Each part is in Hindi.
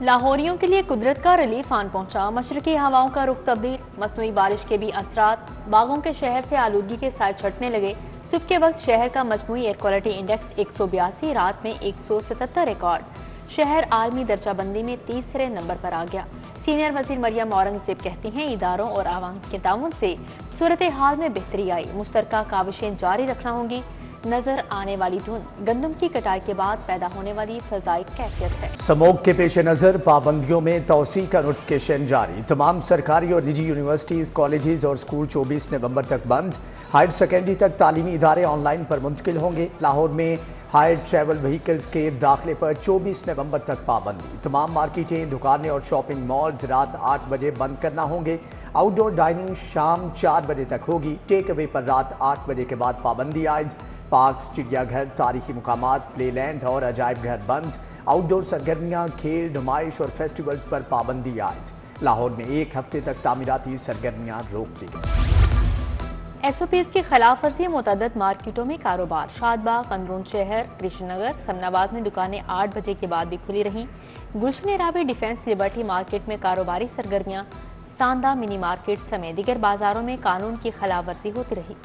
लाहौरियों के लिए कुदरत का रिलीफ आन पहुंचा। मशरकी हवाओं का रुख तब्दील, मसनूई बारिश के भी असरात, बागों के शहर से आलूदगी के साथ छटने लगे। सुबह के वक्त शहर का मजमूई एयर क्वालिटी इंडेक्स 182, रात में 177 रिकॉर्ड। शहर आलमी दर्जाबंदी में तीसरे नंबर पर आ गया। सीनियर वजीर मरियम औरंगजेब कहती हैं, इदारों और आवाम के ताउन से सूरत हाल में बेहतरी आई। मुश्तरका काविशें जारी रखना होंगी। नजर आने वाली धुंध गंदम की कटाई के बाद पैदा होने वाली फजाई कैफियत है। स्मोक के पेश नजर पाबंदियों में तौसी का नोटिफिकेशन जारी। तमाम सरकारी और निजी यूनिवर्सिटीज, कॉलेजेस और स्कूल 24 नवंबर तक बंद। हायर सेकेंडरी तक तालीमी इदारे ऑनलाइन पर मुंतकिल होंगे। लाहौर में हायर ट्रैवल व्हीकल्स के दाखिले पर 24 नवंबर तक पाबंदी। तमाम मार्केटें, दुकानें और शॉपिंग मॉल्स रात 8 बजे बंद करना होंगे। आउटडोर डाइनिंग शाम 4 बजे तक होगी। टेक अवे पर रात 8 बजे के बाद पाबंदी आयद। पार्क्स, चिड़ियाघर, तारीखी मुकामात, प्लेलैंड और अजायब घर बंद। आउटडोर सरगर्मियाँ, खेल, नुमाइश और फेस्टिवल्स पर पाबंदी आयद। लाहौर में 1 हफ्ते तक तामीराती सरगर्मियाँ रोक दी गई। SOPs की खिलाफ वर्जी मुतअद्दिद मार्केटों में कारोबार। शादबाग, अंदरून शहर, कृष्णनगर, समनाबाद में दुकानें 8 बजे के बाद भी खुली रहीं। गुलशन रावी डिफेंस लिबर्टी मार्केट में कारोबारी सरगर्मियाँ, सांदा मिनी मार्केट समेत दीगर बाजारों में कानून की खिलाफ वर्जी होती रही।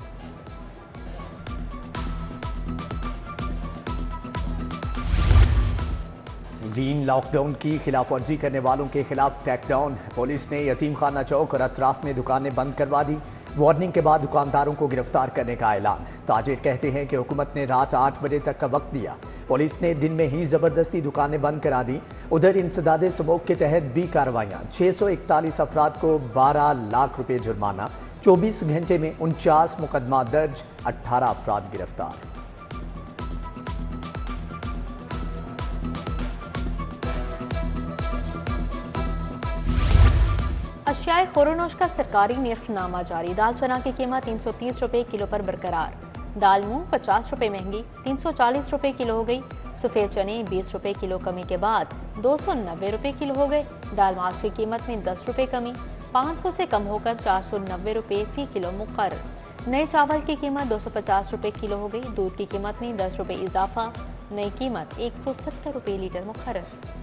ग्रीन लॉकडाउन की खिलाफ वर्जी करने वालों के खिलाफ टैकडाउन। पुलिस ने यतीम खाना चौक और अतराफ में दुकानें बंद करवा दी। वार्निंग के बाद दुकानदारों को गिरफ्तार करने का ऐलान। ताजिर कहते हैं कि हुकूमत ने रात 8 बजे तक का वक्त दिया। पुलिस ने दिन में ही जबरदस्ती दुकानें बंद करा दी। उधर इंसदादे स्मोक के तहत भी कार्रवाइयाँ। 641 अफराद को 12 लाख रुपए जुर्माना। 24 घंटे में 49 मुकदमा दर्ज, 18 अफराद गिरफ्तार। अशियाए खुरोनोश का सरकारी निर्खनामा जारी। दाल चना की कीमत 330 रुपए किलो पर बरकरार। दाल मूंग 50 रुपए महंगी, 340 रुपए किलो हो गई। सफेद चने 20 रुपए किलो कमी के बाद 290 रुपए किलो हो गए। दाल माश की कीमत में 10 रुपए कमी, 500 से कम होकर 490 रुपए फी किलो मुकर्रर। नए चावल की कीमत 250 रुपए किलो हो गई। दूध की कीमत में 10 रुपए इजाफा, नई कीमत 170 रुपए लीटर मुकर्रर।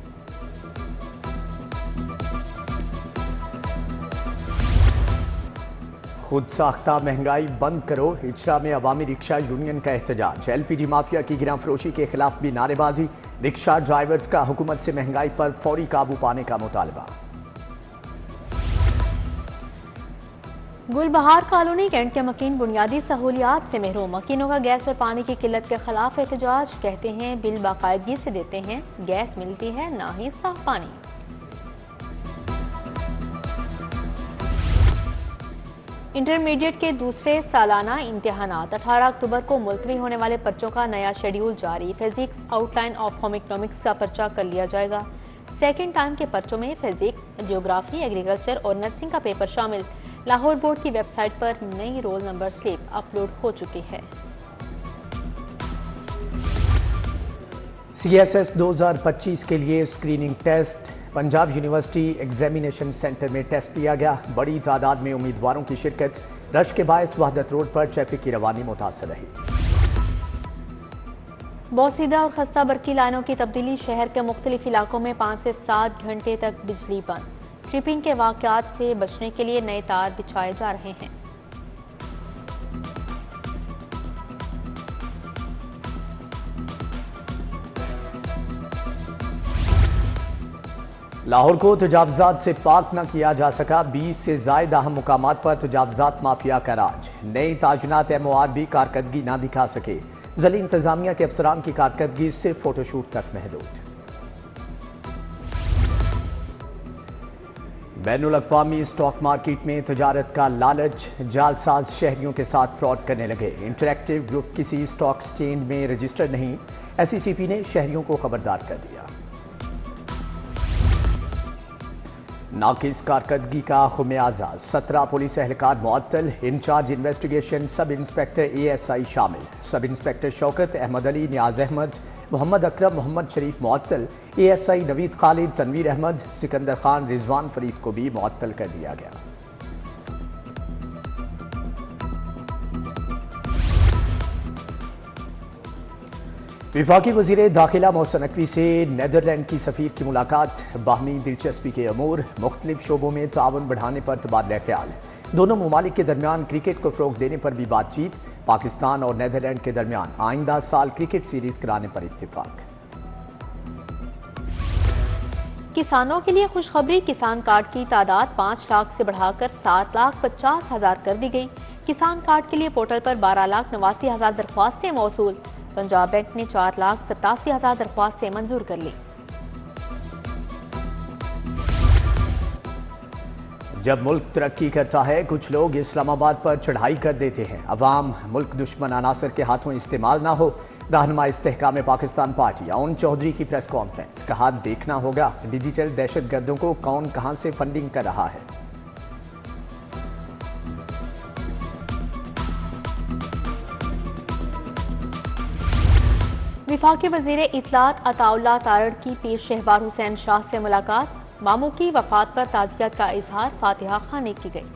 खुद साख्ता महंगाई बंद करो, हिजरा में अवामी रिक्शा यूनियन का एहतजाज। LPG माफिया की गिरां फरोशी के खिलाफ भी नारेबाजी। रिक्शा ड्राइवर्स का हुकूमत से महंगाई पर फौरी काबू पाने का मुतालबा। गुलबहार कॉलोनी कैंट के मकीन बुनियादी सहूलियात से महरूम। मकीनों का गैस और पानी की किल्लत के खिलाफ एहतजाज। कहते हैं बिल बाकायदगी से देते हैं, गैस मिलती है ना ही साफ पानी। इंटरमीडिएट के दूसरे सालाना इम्तिहानात 18 अक्टूबर को मुलतवी होने वाले पर्चों का नया शेड्यूल जारी। Physics, outline of home economics का पर्चा कर लिया जाएगा। सेकेंड टाइम के पर्चों में फिजिक्स, जियोग्राफी, एग्रीकल्चर और नर्सिंग का पेपर शामिल। लाहौर बोर्ड की वेबसाइट पर नई रोल नंबर स्लिप अपलोड हो चुकी है। CSS 2025 के लिए screening test. Punjab university examination centre में टेस्ट लिया गया। बड़ी तादाद में उम्मीदवारों की शिरकत। रश के बायस वहदत रोड पर ट्रैफिक की रवानी मुतासर रही। बोसीदा और खस्ता बरकी लाइनों की तब्दीली। शहर के मुख्तलिफ इलाकों में 5 से 7 घंटे तक बिजली बंद। ट्रिपिंग के वाकयात से बचने के लिए नए तार बिछाए जा रहे हैं। लाहौर को तजावजात से पाक न किया जा सका। 20 से ज़ायद अहम मुकामात पर तजावजात माफिया का राज। नई ताजुनात MOR भी कारकर्दगी ना दिखा सके। ज़िली इंतजामिया के अफसरान की कारकर्दगी सिर्फ फोटोशूट तक महदूद। बैनुल अक़वामी स्टॉक मार्केट में तजारत का लालच। जालसाज शहरियों के साथ फ्रॉड करने लगे। इंटरैक्टिव ग्रुप किसी स्टॉक एक्सचेंज में रजिस्टर्ड नहीं। SECP ने शहरियों को खबरदार कर दिया। नाकिस कारकर्दगी का खुमियाजा। 17 पुलिस एहलकार मुअत्तल। Incharge investigation sub inspector ASI शामिल। सब इंस्पेक्टर शौकत, अहमद अली, नियाज अहमद, मोहम्मद अकरम, मोहम्मद शरीफ मुअत्तल। ASI नवीद खालिद, तनवीर अहमद, सिकंदर खान, रिजवान फरीद को भी मुअत्तल कर दिया गया। वफाकी वज़ीर दाखिला मोहसिन नकवी से नीदरलैंड की सफ़ीर की मुलाकात, बाहमी दिलचस्पी के अमूर, मुख्तलिफ शोबों में ताउन बढ़ाने पर तबादला ख्याल। दोनों ममालिक के दरमियान क्रिकेट को फ़रोग़ देने पर भी बातचीत। पाकिस्तान और नीदरलैंड के दरमियान आइंदा साल क्रिकेट सीरीज़ कराने पर इत्तिफाक। किसानों के लिए खुशखबरी, किसान कार्ड की तादाद 5 लाख से बढ़ाकर 7,50,000 कर दी गई। किसान कार्ड के लिए पोर्टल पर 12,89,000 दरख्वास्तें मौसूल। पंजाब बैंक ने 4,87,000 दरख्वास्तें मंजूर कर ली। जब मुल्क तरक्की करता है, कुछ लोग इस्लामाबाद पर चढ़ाई कर देते हैं। अवाम मुल्क दुश्मन अनासर के हाथों इस्तेमाल ना हो। रहनुमा इस्तेहकाम पाकिस्तान पार्टी अउन चौधरी की प्रेस कॉन्फ्रेंस, कहा देखना होगा डिजिटल दहशत गर्दों को कौन कहां से फंडिंग कर रहा है। वफाकी वज़ीर इत्तलात अताउल्लाह तारड़ की पीर शहबार हुसैन शाह से मुलाकात, मामू की वफात पर ताज़ियत का इजहार फातिहा खाने की गई।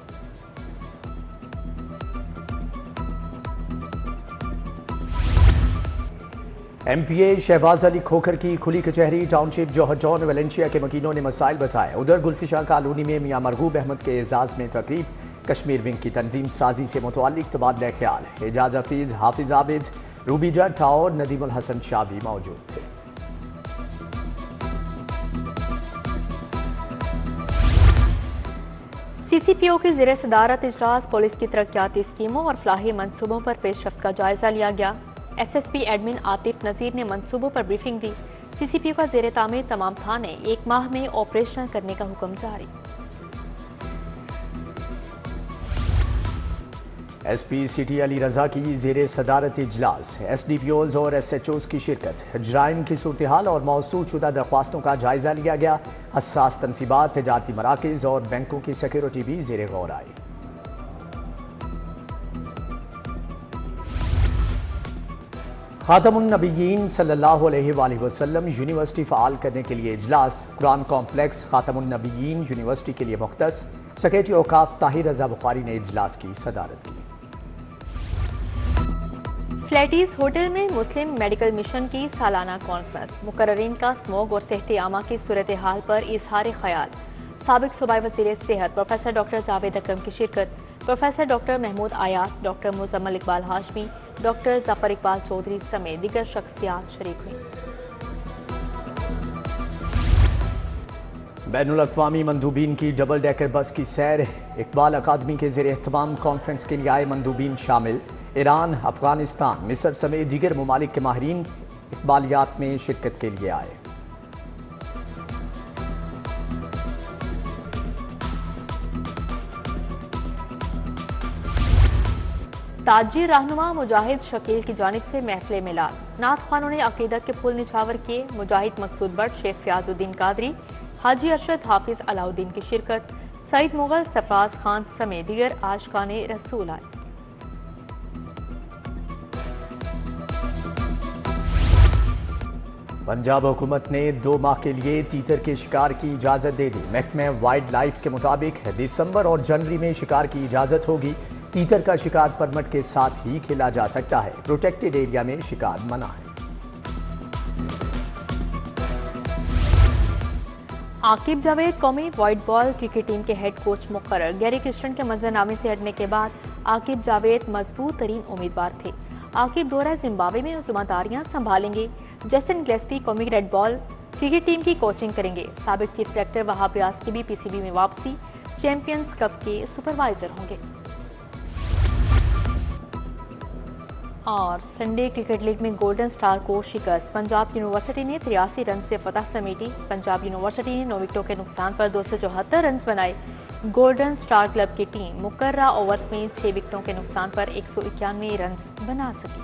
MPA शहबाज अली खोखर की खुली कचहरी, टाउनशिप जोहर टाउन वेलेंशिया के मकीनों ने मसाइल बताए। उधर गुलफिशा कॉलोनी में मियां मरगूब अहमद के एजाज में तकरीब, कश्मीर विंग की तंजीम साजी से मुतअल्लिक तबादला ख्याल। एजाज हफीज, हाफिज आबिद, रूबी जट और नदीमुल हसन शाह भी मौजूद थे। CCPO की ज़ेर सदारत इजलास, पुलिस की तरक्याती स्कीमों और फलाही मनसूबों पर पेशरफ्त का जायजा लिया गया। SSP एडमिन आतिफ नज़ीर ने मनसूबों पर ब्रीफिंग दी। CCPO का ज़ेर तामीर तमाम थाने 1 माह में ऑपरेशनल करने का हुक्म जारी। SP सिटी अली रजा की ज़ेर सदारत इजलास, SDPOs और SHOs की शिरकत। जराइम की सूरत हाल और मौसूल शुदा दरख्वास्तों का जायजा लिया गया। हसास तनसीबात, तजारती मराकज़ और बैंकों की सिक्योरिटी भी ज़ेर गौर आई। खातमुन नबीयीन सल्लल्लाहु अलैहि वसल्लम यूनिवर्सिटी फ़ाल करने के लिए इजलास। कुरान कॉम्प्लेक्स खातमुन नबीयीन यूनिवर्सिटी के लिए मुख्तस। सेक्रेटरी औकाफ ताहिर रजा बुखारी ने इजलास की सदारत की। फ्लैटीज होटल में मुस्लिम मेडिकल मिशन की सालाना कॉन्फ्रेंस, मुकर्ररीन का स्मोग और सेहत आमा की सूरत हाल पर इजहार ख्याल। साबिक सूबाई वज़ीर सेहत प्रोफेसर डॉक्टर जावेद अकरम की शिरकत। Professor doctor Mahmood Ayaz, doctor Muzammil Iqbal Hashmi, doctor Zafar Iqbal Chaudhary समेत दीगर शख्सियात शरीक हुई। बैनुल अक़वामी मंदूबीन की डबल डेकर बस की सैर। इकबाल अकादमी के ज़ेर एहतमाम कॉन्फ्रेंस के लिए आए मंदूबीन शामिल। ईरान, अफगानिस्तान, मिस्र समेत दीगर ममालिक के माहिरीन इकबालियात में शिरकत के लिए आए। ताजी रहनुमा मुजाहिद शकील की जानिब से महफिल मिलाद, नात खानों ने अकीदत के फूल निछावर किए। मुजाहिद मकसूद बट, शेख फ़ियाज़ुद्दीन कादरी, हाजी अरशद, हाफिज अलाउद्दीन की शिरकत। सईद मुगल, सरफराज खान समेत दीगर आशिकाने रसूल आए। पंजाब हुकूमत ने 2 माह के लिए तीतर के शिकार की इजाज़त दे दी। महकमा वाइल्ड लाइफ के मुताबिक दिसंबर और जनवरी में शिकार की इजाज़त होगी। तीतर का शिकार परमिट के साथ ही खेला जा सकता है। प्रोटेक्टेड एरिया में शिकार मना है। आकिब जावेद कौमी वाइट बॉल क्रिकेट टीम के हेड कोच मुकर्रर। गैरी क्रिस्टन के मंजरनामे से हटने के बाद आकिब जावेद मजबूत तरीन उम्मीदवार थे। आकिब दौरा जिम्बाब्वे में जिम्मेदारियां संभालेंगे। जैसन गिलेस्पी कौमी रेड बॉल क्रिकेट टीम की कोचिंग करेंगे। साबिक चीफ सेलेक्टर वहाब रियाज की भी PCB में वापसी। चैंपियंस कप के सुपरवाइजर होंगे। और संडे क्रिकेट लीग में गोल्डन स्टार को शिकस्त। पंजाब यूनिवर्सिटी ने 83 रन से फतह समेटी। पंजाब यूनिवर्सिटी ने 9 विकेटों के नुकसान पर 274 रन बनाए। गोल्डन स्टार क्लब की टीम मुकर्रा ओवर्स में 6 विकेटों के नुकसान पर 191 रन बना सकी।